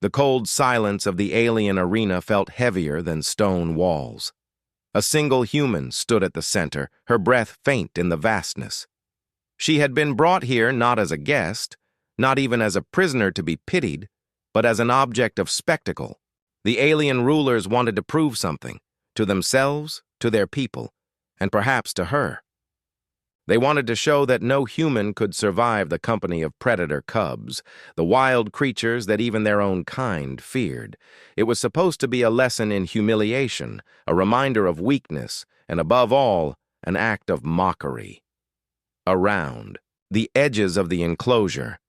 The cold silence of the alien arena felt heavier than stone walls. A single human stood at the center, her breath faint in the vastness. She had been brought here not as a guest, not even as a prisoner to be pitied, but as an object of spectacle. The alien rulers wanted to prove something, to themselves, to their people, and perhaps to her. They wanted to show that no human could survive the company of predator cubs, the wild creatures that even their own kind feared. It was supposed to be a lesson in humiliation, a reminder of weakness, and above all, an act of mockery. Around, the edges of the enclosure,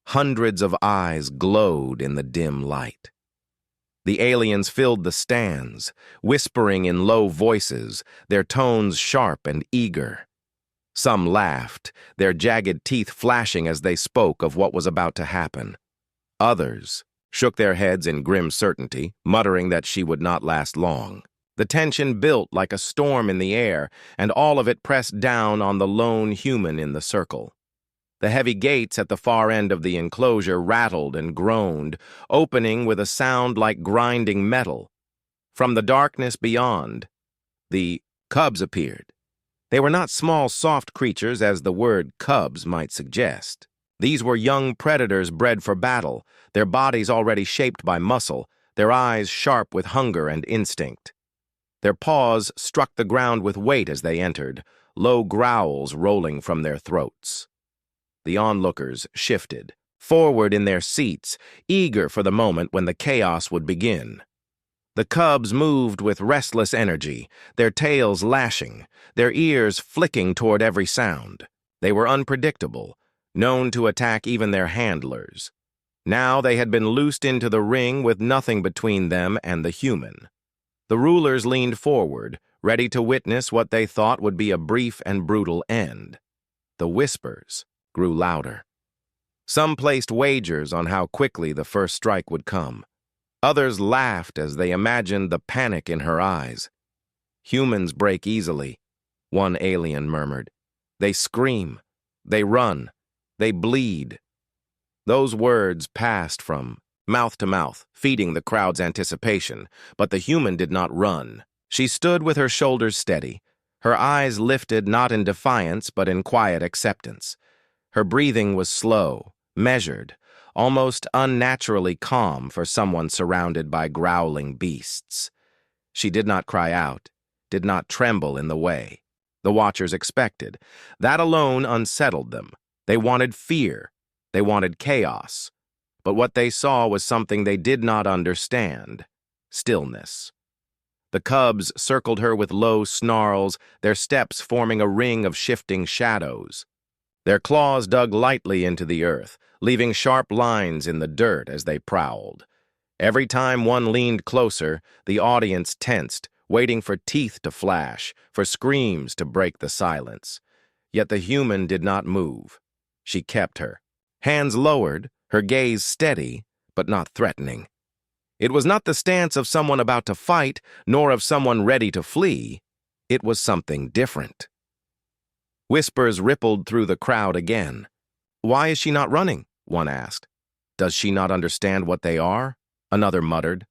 hundreds of eyes glowed in the dim light. The aliens filled the stands, whispering in low voices, their tones sharp and eager. Some laughed, their jagged teeth flashing as they spoke of what was about to happen. Others shook their heads in grim certainty, muttering that she would not last long. The tension built like a storm in the air, and all of it pressed down on the lone human in the circle. The heavy gates at the far end of the enclosure rattled and groaned, opening with a sound like grinding metal. From the darkness beyond, the cubs appeared. They were not small, soft creatures as the word cubs might suggest. These were young predators bred for battle, their bodies already shaped by muscle, their eyes sharp with hunger and instinct. Their paws struck the ground with weight as they entered, low growls rolling from their throats. The onlookers shifted, forward in their seats, eager for the moment when the chaos would begin. The cubs moved with restless energy, their tails lashing, their ears flicking toward every sound. They were unpredictable, known to attack even their handlers. Now they had been loosed into the ring with nothing between them and the human. The rulers leaned forward, ready to witness what they thought would be a brief and brutal end. The whispers grew louder. Some placed wagers on how quickly the first strike would come. Others laughed as they imagined the panic in her eyes. Humans break easily, one alien murmured. They scream, they run, they bleed. Those words passed from mouth to mouth, feeding the crowd's anticipation, but the human did not run. She stood with her shoulders steady, her eyes lifted not in defiance but in quiet acceptance. Her breathing was slow, measured, almost unnaturally calm for someone surrounded by growling beasts. She did not cry out, did not tremble in the way. The watchers expected. That alone unsettled them. They wanted fear. They wanted chaos. But what they saw was something they did not understand: stillness. The cubs circled her with low snarls, their steps forming a ring of shifting shadows. Their claws dug lightly into the earth, leaving sharp lines in the dirt as they prowled. Every time one leaned closer, the audience tensed, waiting for teeth to flash, for screams to break the silence. Yet the human did not move. She kept her hands lowered, her gaze steady, but not threatening. It was not the stance of someone about to fight, nor of someone ready to flee. It was something different. Whispers rippled through the crowd again. "Why is she not running?" one asked. "Does she not understand what they are?" another muttered.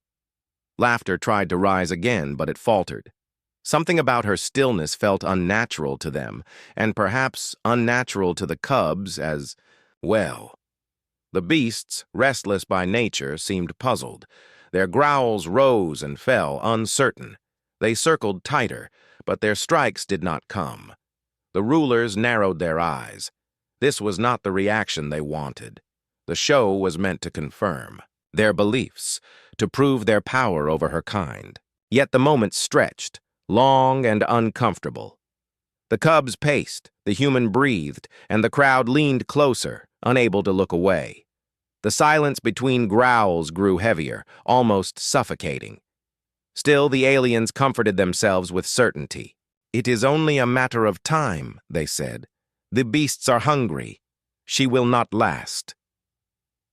Laughter tried to rise again, but it faltered. Something about her stillness felt unnatural to them, and perhaps unnatural to the cubs as well. The beasts, restless by nature, seemed puzzled. Their growls rose and fell, uncertain. They circled tighter, but their strikes did not come. The rulers narrowed their eyes. This was not the reaction they wanted. The show was meant to confirm their beliefs, to prove their power over her kind. Yet the moment stretched, long and uncomfortable. The cubs paced, the human breathed, and the crowd leaned closer, unable to look away. The silence between growls grew heavier, almost suffocating. Still, the aliens comforted themselves with certainty. "It is only a matter of time," they said. "The beasts are hungry. She will not last."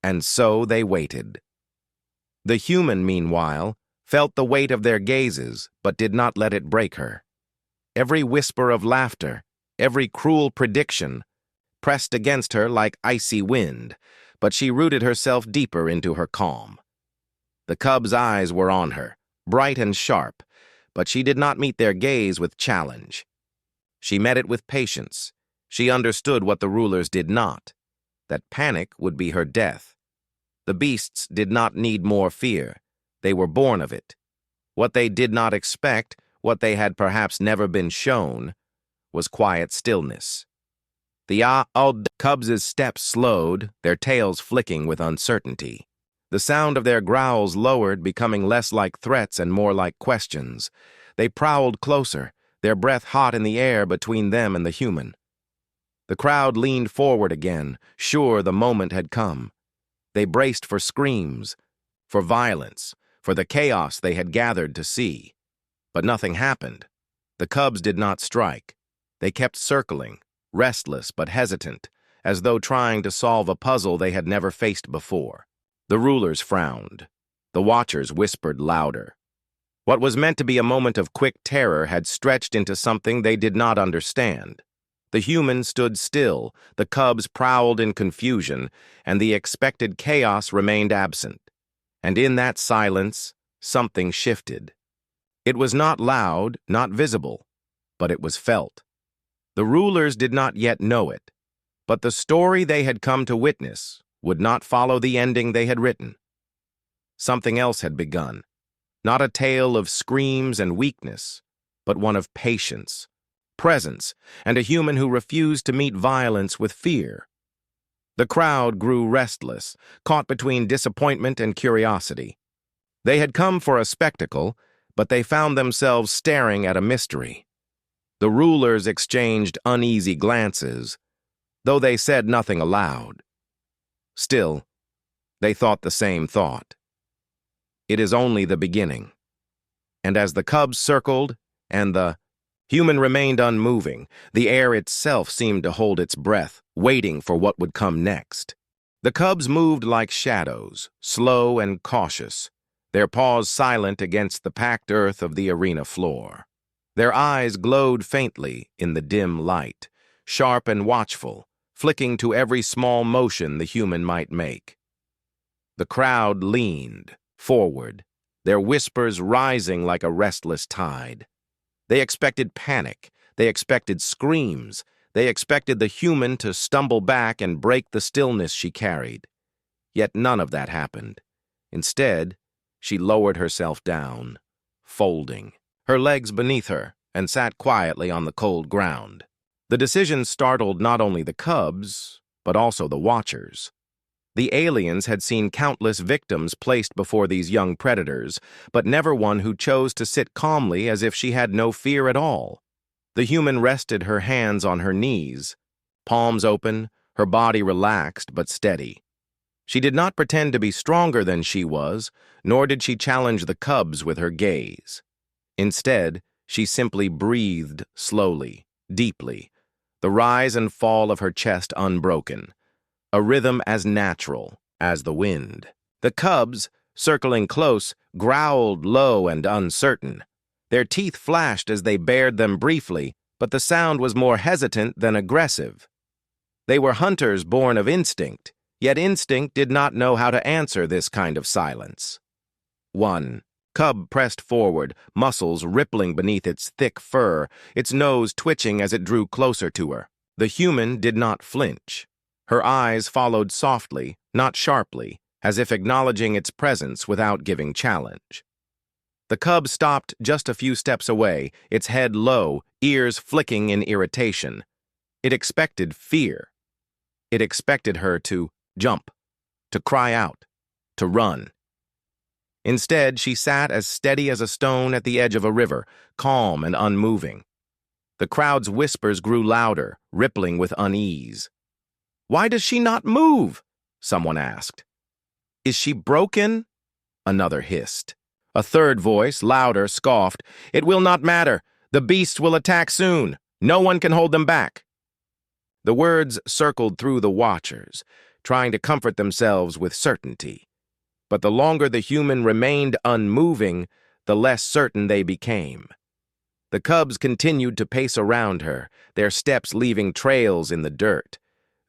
And so they waited. The human, meanwhile, felt the weight of their gazes, but did not let it break her. Every whisper of laughter, every cruel prediction, pressed against her like icy wind, but she rooted herself deeper into her calm. The cub's eyes were on her, bright and sharp, but she did not meet their gaze with challenge. She met it with patience. She understood what the rulers did not, that panic would be her death. The beasts did not need more fear. They were born of it. What they did not expect, what they had perhaps never been shown, was quiet stillness. The cubs' steps slowed, their tails flicking with uncertainty. The sound of their growls lowered, becoming less like threats and more like questions. They prowled closer, their breath hot in the air between them and the human. The crowd leaned forward again, sure the moment had come. They braced for screams, for violence, for the chaos they had gathered to see. But nothing happened. The cubs did not strike. They kept circling, restless but hesitant, as though trying to solve a puzzle they had never faced before. The rulers frowned. The watchers whispered louder. What was meant to be a moment of quick terror had stretched into something they did not understand. The humans stood still, the cubs prowled in confusion, and the expected chaos remained absent. And in that silence, something shifted. It was not loud, not visible, but it was felt. The rulers did not yet know it, but the story they had come to witness would not follow the ending they had written. Something else had begun, not a tale of screams and weakness, but one of patience, presence, and a human who refused to meet violence with fear. The crowd grew restless, caught between disappointment and curiosity. They had come for a spectacle, but they found themselves staring at a mystery. The rulers exchanged uneasy glances, though they said nothing aloud. Still, they thought the same thought. It is only the beginning. And as the cubs circled, and the human remained unmoving, the air itself seemed to hold its breath, waiting for what would come next. The cubs moved like shadows, slow and cautious, their paws silent against the packed earth of the arena floor. Their eyes glowed faintly in the dim light, sharp and watchful, flicking to every small motion the human might make. The crowd leaned forward, their whispers rising like a restless tide. They expected panic, they expected screams, they expected the human to stumble back and break the stillness she carried. Yet none of that happened. Instead, she lowered herself down, folding, her legs beneath her, and sat quietly on the cold ground. The decision startled not only the cubs, but also the watchers. The aliens had seen countless victims placed before these young predators, but never one who chose to sit calmly as if she had no fear at all. The human rested her hands on her knees, palms open, her body relaxed but steady. She did not pretend to be stronger than she was, nor did she challenge the cubs with her gaze. Instead, she simply breathed slowly, deeply, the rise and fall of her chest unbroken, a rhythm as natural as the wind. The cubs, circling close, growled low and uncertain. Their teeth flashed as they bared them briefly, but the sound was more hesitant than aggressive. They were hunters born of instinct, yet instinct did not know how to answer this kind of silence. One cub pressed forward, muscles rippling beneath its thick fur, its nose twitching as it drew closer to her. The human did not flinch. Her eyes followed softly, not sharply, as if acknowledging its presence without giving challenge. The cub stopped just a few steps away, its head low, ears flicking in irritation. It expected fear. It expected her to jump, to cry out, to run. Instead, she sat as steady as a stone at the edge of a river, calm and unmoving. The crowd's whispers grew louder, rippling with unease. "Why does she not move?" someone asked. "Is she broken?" another hissed. A third voice, louder, scoffed, "It will not matter. The beasts will attack soon. No one can hold them back." The words circled through the watchers, trying to comfort themselves with certainty. But the longer the human remained unmoving, the less certain they became. The cubs continued to pace around her, their steps leaving trails in the dirt.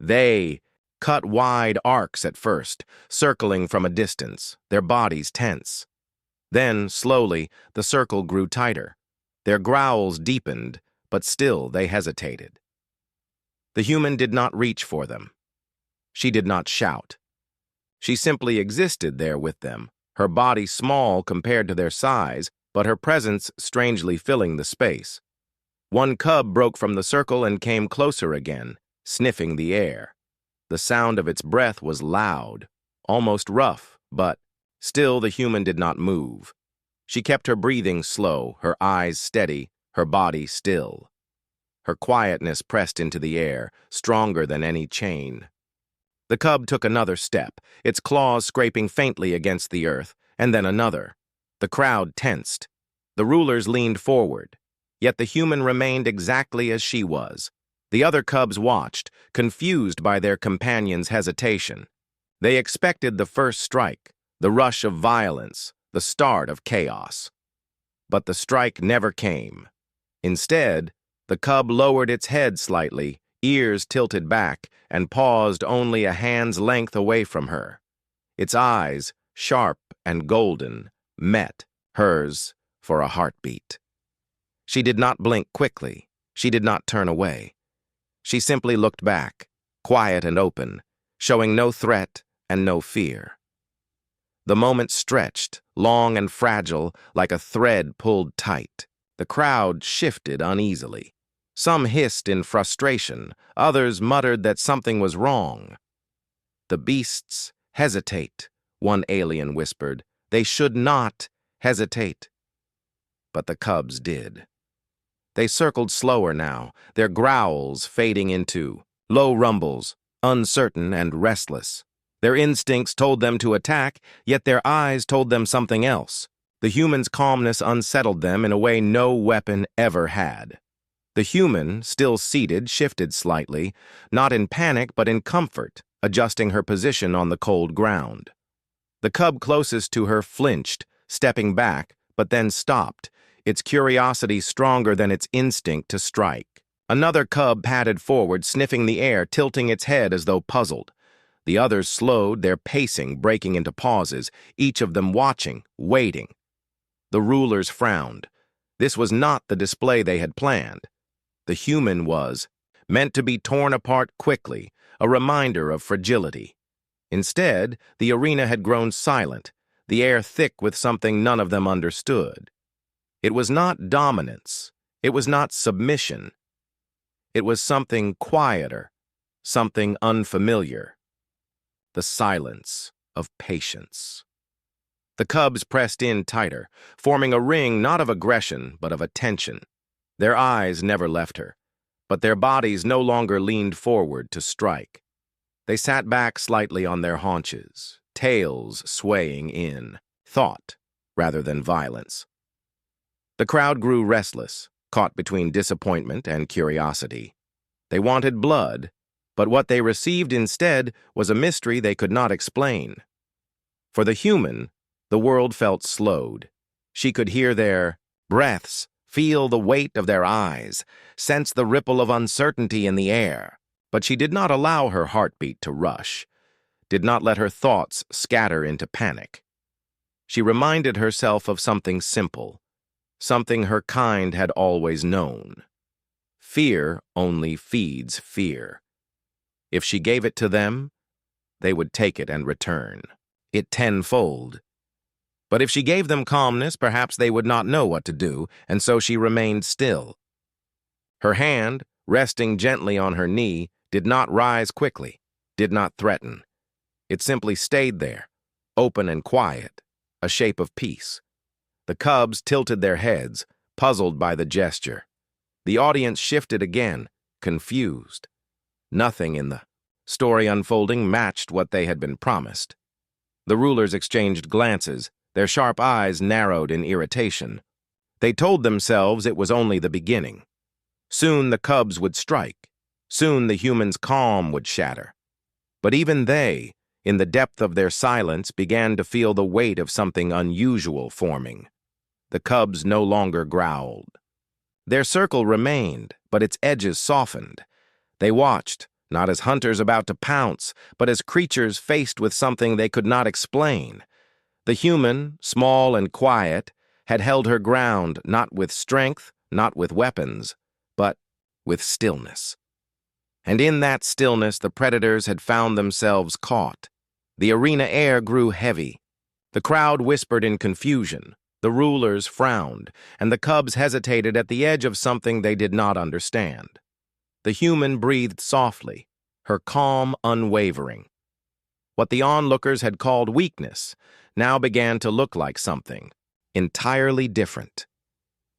They cut wide arcs at first, circling from a distance, their bodies tense. Then, slowly, the circle grew tighter. Their growls deepened, but still they hesitated. The human did not reach for them. She did not shout. She simply existed there with them, her body small compared to their size, but her presence strangely filling the space. One cub broke from the circle and came closer again, sniffing the air. The sound of its breath was loud, almost rough, but still the human did not move. She kept her breathing slow, her eyes steady, her body still. Her quietness pressed into the air, stronger than any chain. The cub took another step, its claws scraping faintly against the earth, and then another. The crowd tensed. The rulers leaned forward. Yet the human remained exactly as she was. The other cubs watched, confused by their companion's hesitation. They expected the first strike, the rush of violence, the start of chaos. But the strike never came. Instead, the cub lowered its head slightly, ears tilted back, and paused only a hand's length away from her. Its eyes, sharp and golden, met hers for a heartbeat. She did not blink quickly. She did not turn away. She simply looked back, quiet and open, showing no threat and no fear. The moment stretched, long and fragile, like a thread pulled tight. The crowd shifted uneasily. Some hissed in frustration, others muttered that something was wrong. "The beasts hesitate," one alien whispered. "They should not hesitate." But the cubs did. They circled slower now, their growls fading into low rumbles, uncertain and restless. Their instincts told them to attack, yet their eyes told them something else. The human's calmness unsettled them in a way no weapon ever had. The human, still seated, shifted slightly, not in panic but in comfort, adjusting her position on the cold ground. The cub closest to her flinched, stepping back, but then stopped, its curiosity stronger than its instinct to strike. Another cub padded forward, sniffing the air, tilting its head as though puzzled. The others slowed, their pacing breaking into pauses, each of them watching, waiting. The rulers frowned. This was not the display they had planned. The human was meant to be torn apart quickly, a reminder of fragility. Instead, the arena had grown silent, the air thick with something none of them understood. It was not dominance. It was not submission. It was something quieter, something unfamiliar. The silence of patience. The cubs pressed in tighter, forming a ring not of aggression but of attention. Their eyes never left her, but their bodies no longer leaned forward to strike. They sat back slightly on their haunches, tails swaying in thought rather than violence. The crowd grew restless, caught between disappointment and curiosity. They wanted blood, but what they received instead was a mystery they could not explain. For the human, the world felt slowed. She could hear their breaths, feel the weight of their eyes, sense the ripple of uncertainty in the air. But she did not allow her heartbeat to rush, did not let her thoughts scatter into panic. She reminded herself of something simple, something her kind had always known. Fear only feeds fear. If she gave it to them, they would take it and return it tenfold. But if she gave them calmness, perhaps they would not know what to do, and so she remained still. Her hand, resting gently on her knee, did not rise quickly, did not threaten. It simply stayed there, open and quiet, a shape of peace. The cubs tilted their heads, puzzled by the gesture. The audience shifted again, confused. Nothing in the story unfolding matched what they had been promised. The rulers exchanged glances, their sharp eyes narrowed in irritation. They told themselves it was only the beginning. Soon the cubs would strike. Soon the human's calm would shatter. But even they, in the depth of their silence, began to feel the weight of something unusual forming. The cubs no longer growled. Their circle remained, but its edges softened. They watched, not as hunters about to pounce, but as creatures faced with something they could not explain. The human, small and quiet, had held her ground not with strength, not with weapons, but with stillness. And in that stillness the predators had found themselves caught. The arena air grew heavy. The crowd whispered in confusion. The rulers frowned, and the cubs hesitated at the edge of something they did not understand. The human breathed softly, her calm unwavering. What the onlookers had called weakness now began to look like something entirely different.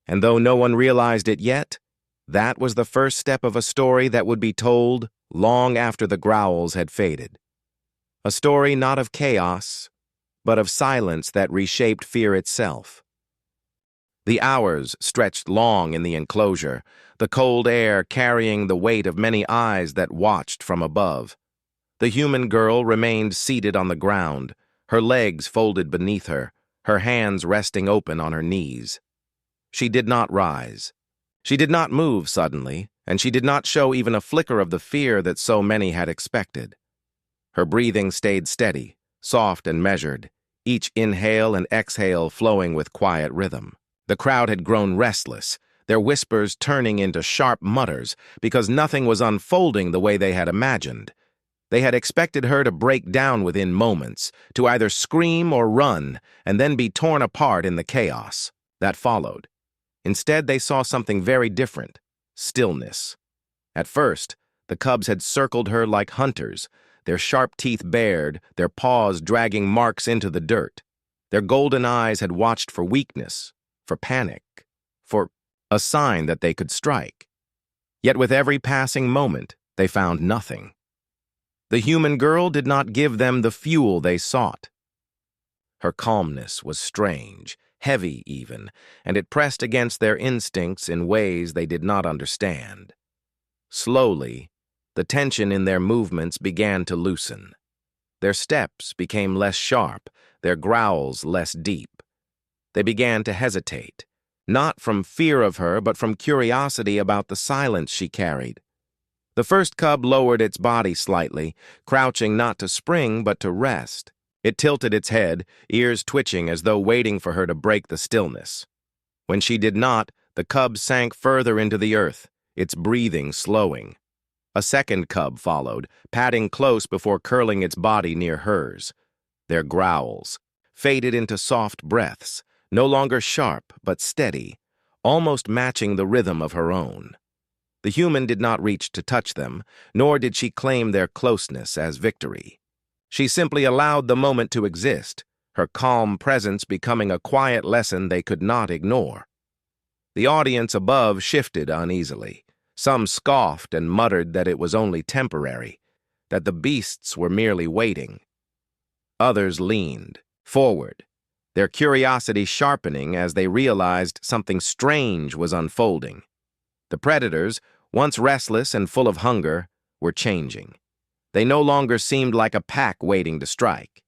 And though no one realized it yet, that was the first step of a story that would be told long after the growls had faded. A story not of chaos, but of silence that reshaped fear itself. The hours stretched long in the enclosure, the cold air carrying the weight of many eyes that watched from above. The human girl remained seated on the ground, her legs folded beneath her, her hands resting open on her knees. She did not rise. She did not move suddenly, and she did not show even a flicker of the fear that so many had expected. Her breathing stayed steady, soft and measured, each inhale and exhale flowing with quiet rhythm. The crowd had grown restless, their whispers turning into sharp mutters because nothing was unfolding the way they had imagined. They had expected her to break down within moments, to either scream or run, and then be torn apart in the chaos that followed. Instead, they saw something very different: stillness. At first, the cubs had circled her like hunters, their sharp teeth bared, their paws dragging marks into the dirt. Their golden eyes had watched for weakness, for panic, for a sign that they could strike. Yet with every passing moment, they found nothing. The human girl did not give them the fuel they sought. Her calmness was strange, heavy even, and it pressed against their instincts in ways they did not understand. Slowly, the tension in their movements began to loosen. Their steps became less sharp, their growls less deep. They began to hesitate, not from fear of her, but from curiosity about the silence she carried. The first cub lowered its body slightly, crouching not to spring but to rest. It tilted its head, ears twitching as though waiting for her to break the stillness. When she did not, the cub sank further into the earth, its breathing slowing. A second cub followed, padding close before curling its body near hers. Their growls faded into soft breaths, no longer sharp but steady, almost matching the rhythm of her own. The human did not reach to touch them, nor did she claim their closeness as victory. She simply allowed the moment to exist, her calm presence becoming a quiet lesson they could not ignore. The audience above shifted uneasily. Some scoffed and muttered that it was only temporary, that the beasts were merely waiting. Others leaned forward, their curiosity sharpening as they realized something strange was unfolding. The predators, once restless and full of hunger, were changing. They no longer seemed like a pack waiting to strike.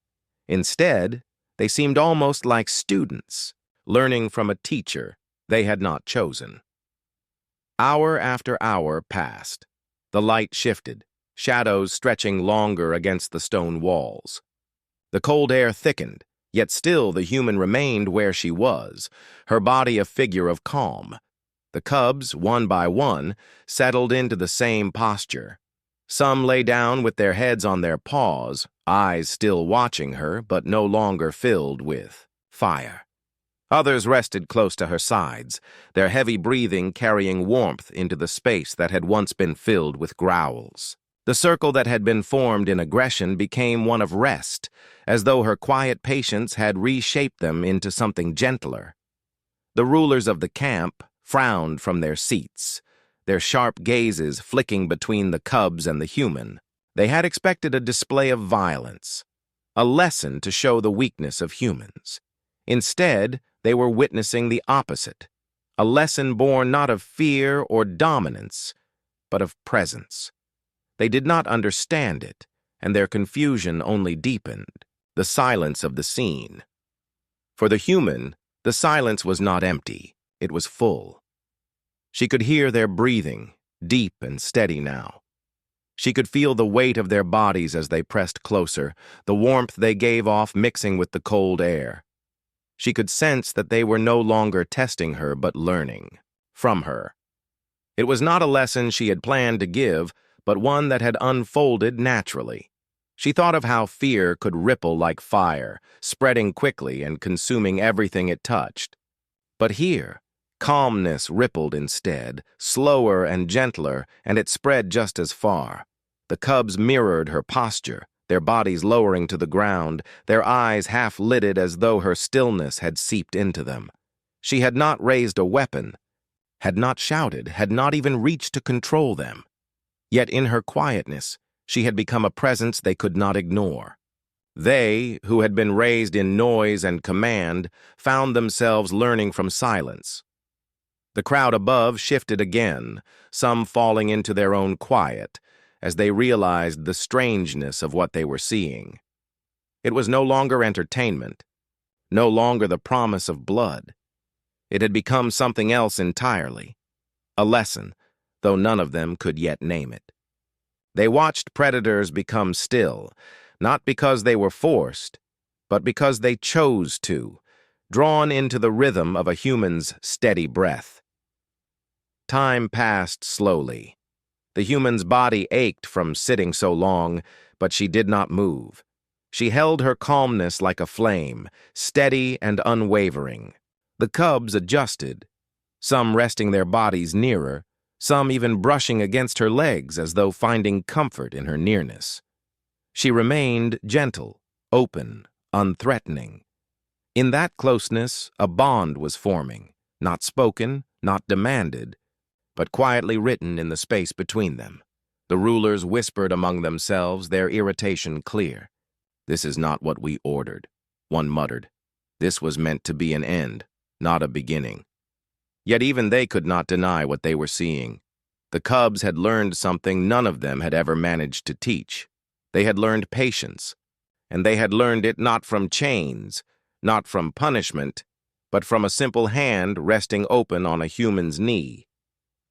Instead, they seemed almost like students, learning from a teacher they had not chosen. Hour after hour passed. The light shifted, shadows stretching longer against the stone walls. The cold air thickened, yet still the human remained where she was, her body a figure of calm. The cubs, one by one, settled into the same posture. Some lay down with their heads on their paws, eyes still watching her, but no longer filled with fire. Others rested close to her sides, their heavy breathing carrying warmth into the space that had once been filled with growls. The circle that had been formed in aggression became one of rest, as though her quiet patience had reshaped them into something gentler. The rulers of the camp frowned from their seats, their sharp gazes flicking between the cubs and the human. They had expected a display of violence, a lesson to show the weakness of humans. Instead, they were witnessing the opposite, a lesson born not of fear or dominance, but of presence. They did not understand it, and their confusion only deepened the silence of the scene. For the human, the silence was not empty, it was full. She could hear their breathing, deep and steady now. She could feel the weight of their bodies as they pressed closer, the warmth they gave off mixing with the cold air. She could sense that they were no longer testing her but learning from her. It was not a lesson she had planned to give, but one that had unfolded naturally. She thought of how fear could ripple like fire, spreading quickly and consuming everything it touched. But here, calmness rippled instead, slower and gentler, and it spread just as far. The cubs mirrored her posture, their bodies lowering to the ground, their eyes half-lidded as though her stillness had seeped into them. She had not raised a weapon, had not shouted, had not even reached to control them. Yet in her quietness, she had become a presence they could not ignore. They, who had been raised in noise and command, found themselves learning from silence. The crowd above shifted again, some falling into their own quiet, as they realized the strangeness of what they were seeing. It was no longer entertainment, no longer the promise of blood. It had become something else entirely, a lesson, though none of them could yet name it. They watched predators become still, not because they were forced, but because they chose to, drawn into the rhythm of a human's steady breath. Time passed slowly. The human's body ached from sitting so long, but she did not move. She held her calmness like a flame, steady and unwavering. The cubs adjusted, some resting their bodies nearer, some even brushing against her legs as though finding comfort in her nearness. She remained gentle, open, unthreatening. In that closeness, a bond was forming, not spoken, not demanded, but quietly written in the space between them. The rulers whispered among themselves, their irritation clear. "This is not what we ordered," one muttered. "This was meant to be an end, not a beginning." Yet even they could not deny what they were seeing. The cubs had learned something none of them had ever managed to teach. They had learned patience, and they had learned it not from chains, not from punishment, but from a simple hand resting open on a human's knee.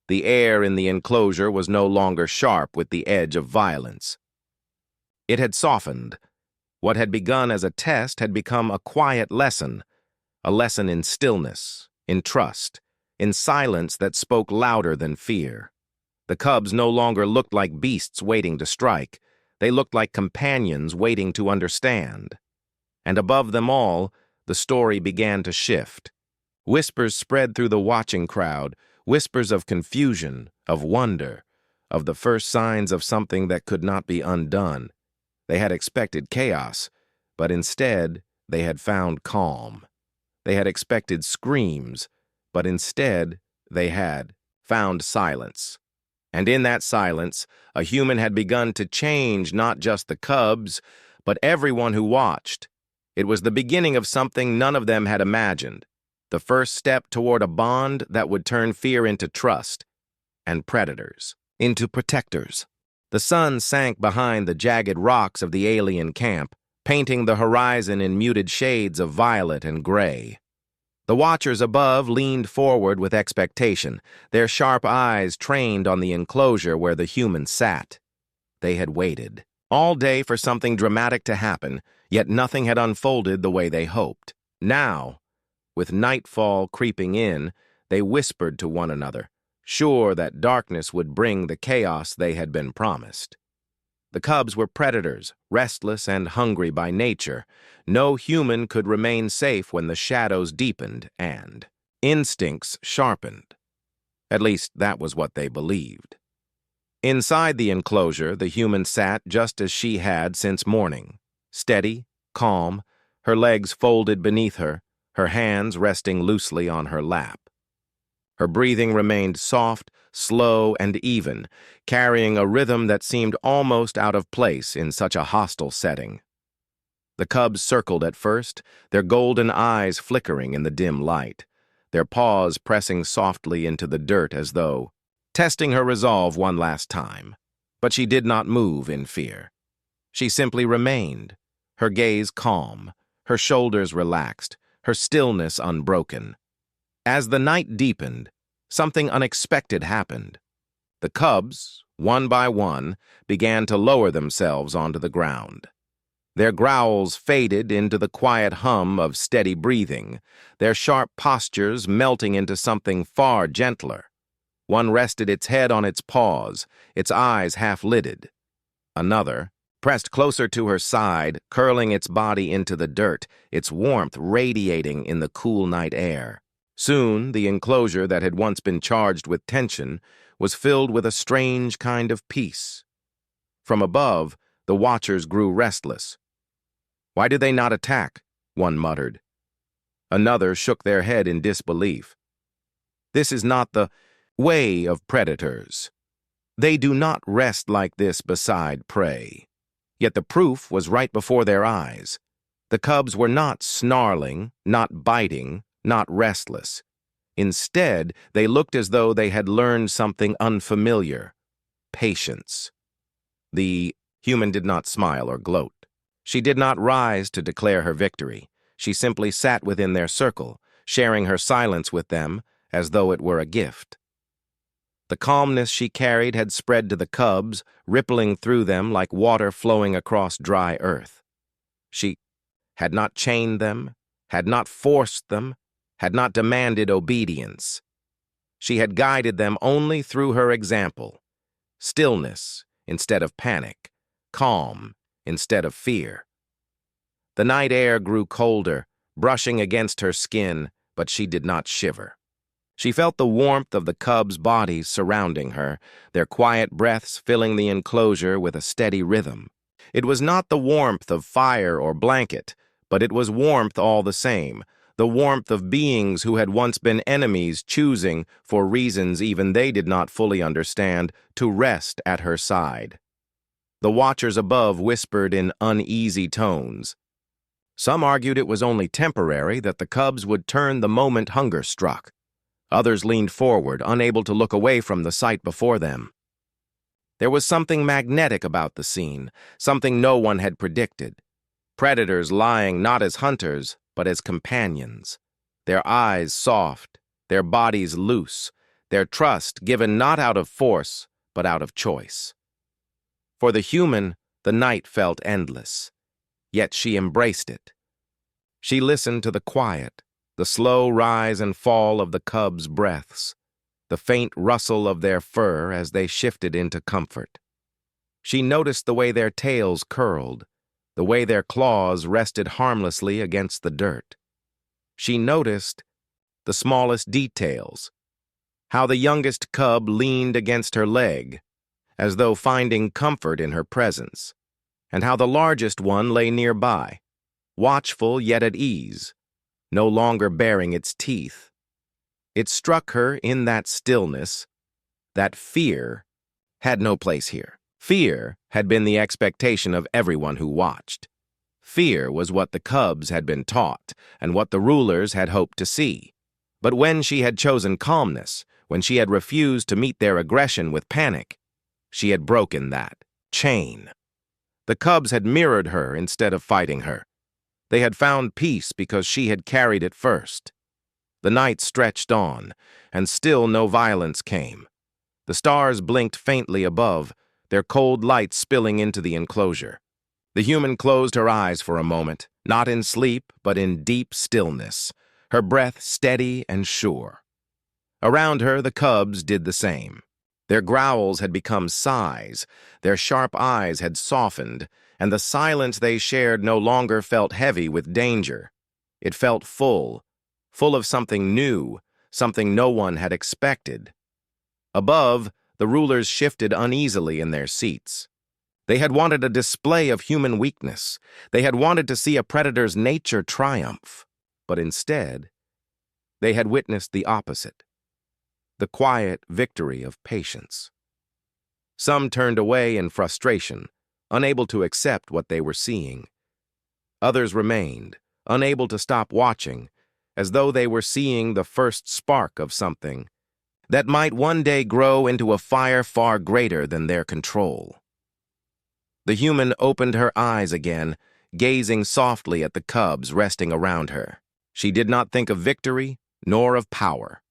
The air in the enclosure was no longer sharp with the edge of violence. It had softened. What had begun as a test had become a quiet lesson, a lesson in stillness, in trust, in silence that spoke louder than fear. The cubs no longer looked like beasts waiting to strike. They looked like companions waiting to understand. And above them all, the story began to shift. Whispers spread through the watching crowd, whispers of confusion, of wonder, of the first signs of something that could not be undone. They had expected chaos, but instead they had found calm. They had expected screams, but instead they had found silence. And in that silence, a human had begun to change not just the cubs, but everyone who watched. It was the beginning of something none of them had imagined, the first step toward a bond that would turn fear into trust, and predators into protectors. The sun sank behind the jagged rocks of the alien camp, painting the horizon in muted shades of violet and gray. The watchers above leaned forward with expectation, their sharp eyes trained on the enclosure where the humans sat. They had waited all day for something dramatic to happen, yet nothing had unfolded the way they hoped. Now, with nightfall creeping in, they whispered to one another, sure that darkness would bring the chaos they had been promised. The cubs were predators, restless and hungry by nature. No human could remain safe when the shadows deepened and instincts sharpened. At least that was what they believed. Inside the enclosure, the human sat just as she had since morning, steady, calm, her legs folded beneath her, her hands resting loosely on her lap. Her breathing remained soft, slow, and even, carrying a rhythm that seemed almost out of place in such a hostile setting. The cubs circled at first, their golden eyes flickering in the dim light, their paws pressing softly into the dirt as though testing her resolve one last time. But she did not move in fear. She simply remained, her gaze calm, her shoulders relaxed, her stillness unbroken. As the night deepened, something unexpected happened. The cubs, one by one, began to lower themselves onto the ground. Their growls faded into the quiet hum of steady breathing, their sharp postures melting into something far gentler. One rested its head on its paws, its eyes half-lidded. Another pressed closer to her side, curling its body into the dirt, its warmth radiating in the cool night air. Soon, the enclosure that had once been charged with tension was filled with a strange kind of peace. From above, the watchers grew restless. "Why do they not attack?" one muttered. Another shook their head in disbelief. "This is not the way of predators. They do not rest like this beside prey." Yet the proof was right before their eyes. The cubs were not snarling, not biting, not restless. Instead, they looked as though they had learned something unfamiliar: patience. The human did not smile or gloat. She did not rise to declare her victory. She simply sat within their circle, sharing her silence with them as though it were a gift. The calmness she carried had spread to the cubs, rippling through them like water flowing across dry earth. She had not chained them, had not forced them, had not demanded obedience. She had guided them only through her example: stillness instead of panic, calm instead of fear. The night air grew colder, brushing against her skin, but she did not shiver. She felt the warmth of the cubs' bodies surrounding her, their quiet breaths filling the enclosure with a steady rhythm. It was not the warmth of fire or blanket, but it was warmth all the same, the warmth of beings who had once been enemies choosing, for reasons even they did not fully understand, to rest at her side. The watchers above whispered in uneasy tones. Some argued it was only temporary, that the cubs would turn the moment hunger struck. Others leaned forward, unable to look away from the sight before them. There was something magnetic about the scene, something no one had predicted. Predators lying not as hunters, but as companions. Their eyes soft, their bodies loose, their trust given not out of force, but out of choice. For the human, the night felt endless, yet she embraced it. She listened to the quiet, the slow rise and fall of the cubs' breaths, the faint rustle of their fur as they shifted into comfort. She noticed the way their tails curled, the way their claws rested harmlessly against the dirt. She noticed the smallest details, how the youngest cub leaned against her leg, as though finding comfort in her presence, and how the largest one lay nearby, watchful yet at ease, no longer baring its teeth. It struck her in that stillness that fear had no place here. Fear had been the expectation of everyone who watched. Fear was what the cubs had been taught and what the rulers had hoped to see. But when she had chosen calmness, when she had refused to meet their aggression with panic, she had broken that chain. The cubs had mirrored her instead of fighting her. They had found peace because she had carried it first. The night stretched on, and still no violence came. The stars blinked faintly above, their cold light spilling into the enclosure. The human closed her eyes for a moment, not in sleep, but in deep stillness, her breath steady and sure. Around her, the cubs did the same. Their growls had become sighs, their sharp eyes had softened, and the silence they shared no longer felt heavy with danger. It felt full of something new, something no one had expected. Above, the rulers shifted uneasily in their seats. They had wanted a display of human weakness. They had wanted to see a predator's nature triumph. But instead, they had witnessed the opposite: the quiet victory of patience. Some turned away in frustration, unable to accept what they were seeing. Others remained, unable to stop watching, as though they were seeing the first spark of something that might one day grow into a fire far greater than their control. The human opened her eyes again, gazing softly at the cubs resting around her. She did not think of victory nor of power.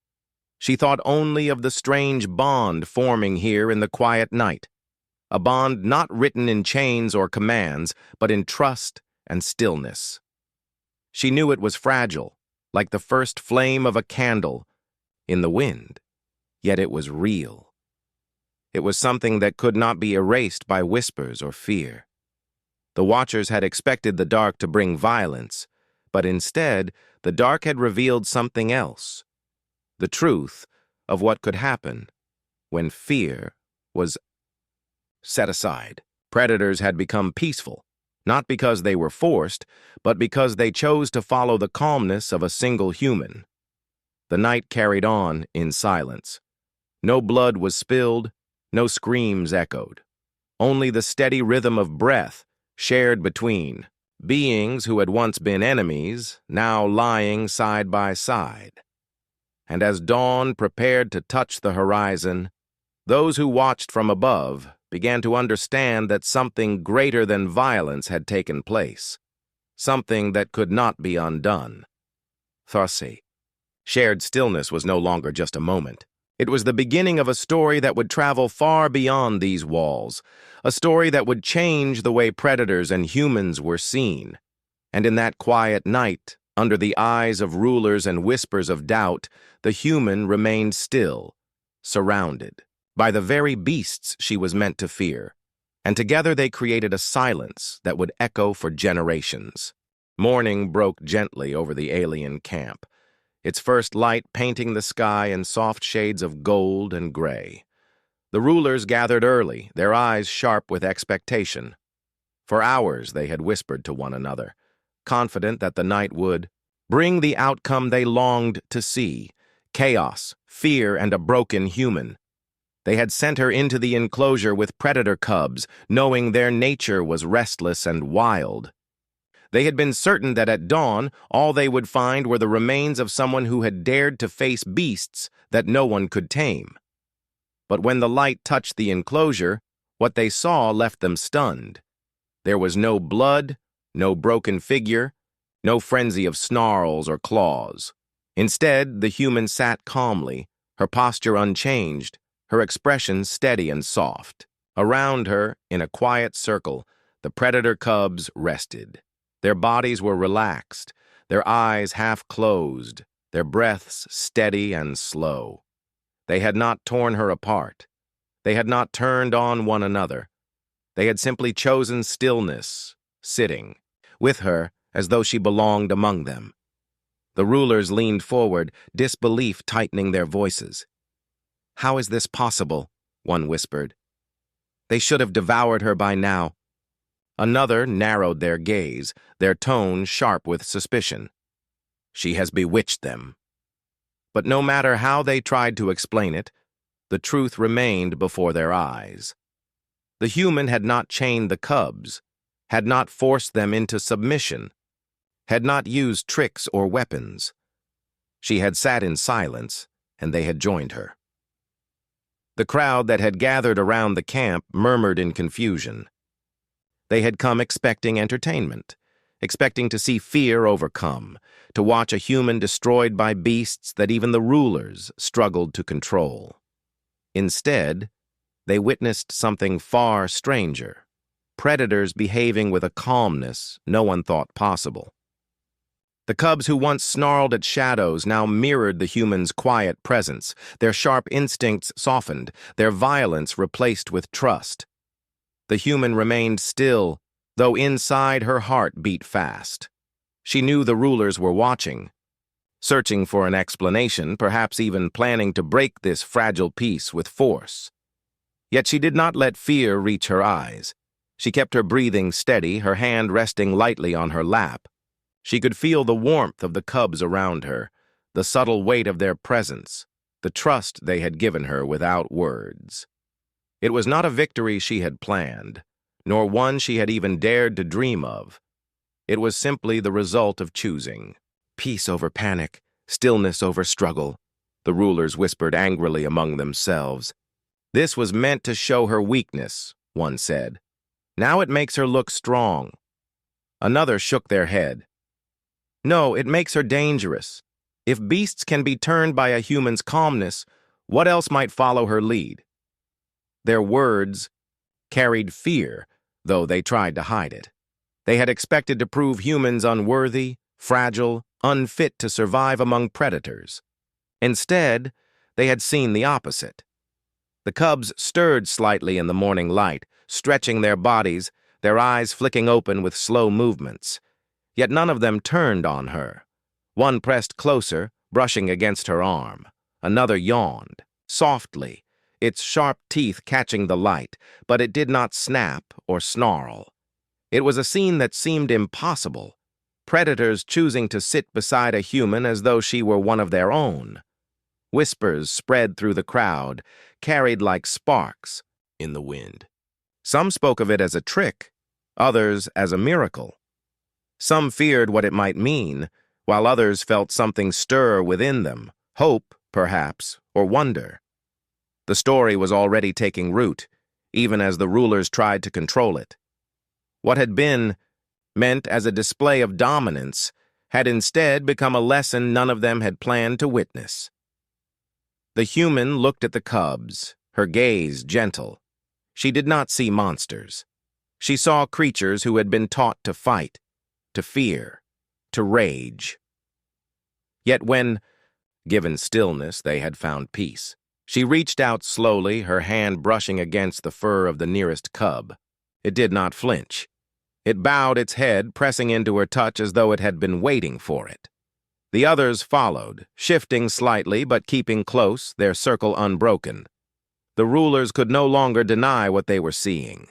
She thought only of the strange bond forming here in the quiet night, a bond not written in chains or commands, but in trust and stillness. She knew it was fragile, like the first flame of a candle in the wind, yet it was real. It was something that could not be erased by whispers or fear. The Watchers had expected the dark to bring violence, but instead, the dark had revealed something else. The truth of what could happen when fear was set aside. Predators had become peaceful, not because they were forced, but because they chose to follow the calmness of a single human. The night carried on in silence. No blood was spilled, no screams echoed. Only the steady rhythm of breath shared between beings who had once been enemies, now lying side by side. And as dawn prepared to touch the horizon, those who watched from above began to understand that something greater than violence had taken place, something that could not be undone. Thusly, shared stillness was no longer just a moment. It was the beginning of a story that would travel far beyond these walls, a story that would change the way predators and humans were seen. And in that quiet night, under the eyes of rulers and whispers of doubt, the human remained still, surrounded by the very beasts she was meant to fear, and together they created a silence that would echo for generations. Morning broke gently over the alien camp, its first light painting the sky in soft shades of gold and gray. The rulers gathered early, their eyes sharp with expectation. For hours they had whispered to one another, confident that the night would bring the outcome they longed to see: chaos, fear, and a broken human. They had sent her into the enclosure with predator cubs, knowing their nature was restless and wild. They had been certain that at dawn, all they would find were the remains of someone who had dared to face beasts that no one could tame. But when the light touched the enclosure, what they saw left them stunned. There was no blood, no broken figure, no frenzy of snarls or claws. Instead, the human sat calmly, her posture unchanged, her expression steady and soft. Around her, in a quiet circle, the predator cubs rested. Their bodies were relaxed, their eyes half closed, their breaths steady and slow. They had not torn her apart. They had not turned on one another. They had simply chosen stillness, sitting with her as though she belonged among them. The rulers leaned forward, disbelief tightening their voices. "How is this possible?" one whispered. "They should have devoured her by now." Another narrowed their gaze, their tone sharp with suspicion. "She has bewitched them." But no matter how they tried to explain it, the truth remained before their eyes. The human had not chained the cubs, had not forced them into submission, had not used tricks or weapons. She had sat in silence, and they had joined her. The crowd that had gathered around the camp murmured in confusion. They had come expecting entertainment, expecting to see fear overcome, to watch a human destroyed by beasts that even the rulers struggled to control. Instead, they witnessed something far stranger: predators behaving with a calmness no one thought possible. The cubs who once snarled at shadows now mirrored the human's quiet presence, their sharp instincts softened, their violence replaced with trust. The human remained still, though inside her heart beat fast. She knew the rulers were watching, searching for an explanation, perhaps even planning to break this fragile peace with force. Yet she did not let fear reach her eyes. She kept her breathing steady, her hand resting lightly on her lap. She could feel the warmth of the cubs around her, the subtle weight of their presence, the trust they had given her without words. It was not a victory she had planned, nor one she had even dared to dream of. It was simply the result of choosing. Peace over panic, stillness over struggle, the rulers whispered angrily among themselves. This was meant to show her weakness, one said. Now it makes her look strong. Another shook their head. No, it makes her dangerous. If beasts can be turned by a human's calmness, what else might follow her lead? Their words carried fear, though they tried to hide it. They had expected to prove humans unworthy, fragile, unfit to survive among predators. Instead, they had seen the opposite. The cubs stirred slightly in the morning light, stretching their bodies, their eyes flicking open with slow movements. Yet none of them turned on her. One pressed closer, brushing against her arm. Another yawned, softly, its sharp teeth catching the light, but it did not snap or snarl. It was a scene that seemed impossible. Predators choosing to sit beside a human as though she were one of their own. Whispers spread through the crowd, carried like sparks in the wind. Some spoke of it as a trick, others as a miracle. Some feared what it might mean, while others felt something stir within them, hope, perhaps, or wonder. The story was already taking root, even as the rulers tried to control it. What had been meant as a display of dominance had instead become a lesson none of them had planned to witness. The human looked at the cubs, her gaze gentle. She did not see monsters. She saw creatures who had been taught to fight, to fear, to rage. Yet when, given stillness, they had found peace, she reached out slowly, her hand brushing against the fur of the nearest cub. It did not flinch. It bowed its head, pressing into her touch as though it had been waiting for it. The others followed, shifting slightly but keeping close, their circle unbroken. The rulers could no longer deny what they were seeing.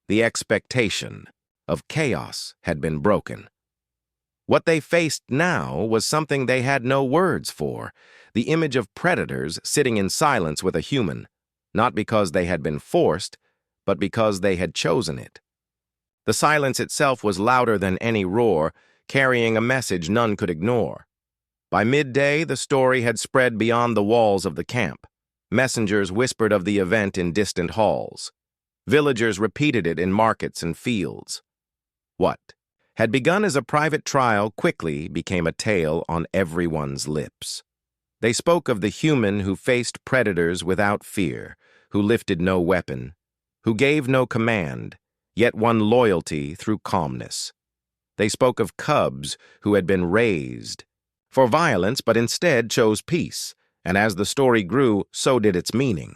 The expectation of chaos had been broken. What they faced now was something they had no words for, the image of predators sitting in silence with a human, not because they had been forced, but because they had chosen it. The silence itself was louder than any roar, carrying a message none could ignore. By midday, the story had spread beyond the walls of the camp. Messengers whispered of the event in distant halls. Villagers repeated it in markets and fields. What had begun as a private trial quickly became a tale on everyone's lips. They spoke of the human who faced predators without fear, who lifted no weapon, who gave no command, yet won loyalty through calmness. They spoke of cubs who had been raised for violence but instead chose peace, and as the story grew, so did its meaning.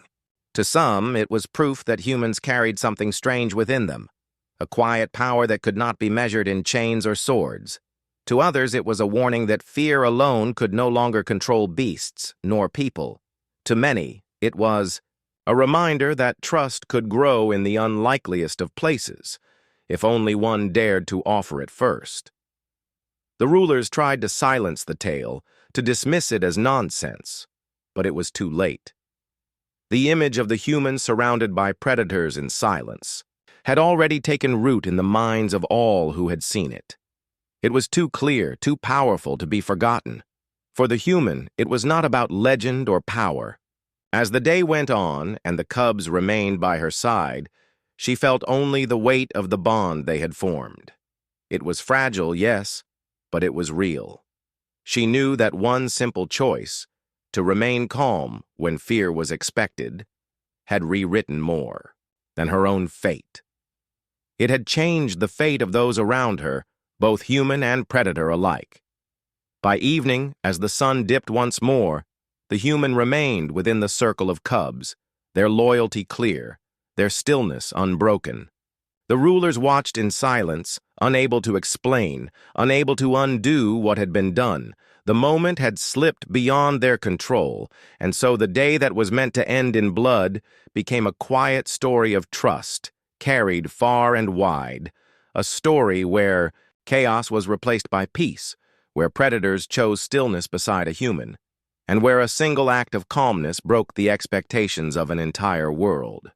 To some, it was proof that humans carried something strange within them, a quiet power that could not be measured in chains or swords. To others, it was a warning that fear alone could no longer control beasts nor people. To many, it was a reminder that trust could grow in the unlikeliest of places, if only one dared to offer it first. The rulers tried to silence the tale, to dismiss it as nonsense, but it was too late. The image of the human surrounded by predators in silence had already taken root in the minds of all who had seen it. It was too clear, too powerful to be forgotten. For the human, it was not about legend or power. As the day went on and the cubs remained by her side, she felt only the weight of the bond they had formed. It was fragile, yes, but it was real. She knew that one simple choice, to remain calm when fear was expected, had rewritten more than her own fate. It had changed the fate of those around her, both human and predator alike. By evening, as the sun dipped once more, the human remained within the circle of cubs, their loyalty clear, their stillness unbroken. The rulers watched in silence, unable to explain, unable to undo what had been done. The moment had slipped beyond their control, and so the day that was meant to end in blood became a quiet story of trust, carried far and wide, a story where chaos was replaced by peace, where predators chose stillness beside a human, and where a single act of calmness broke the expectations of an entire world.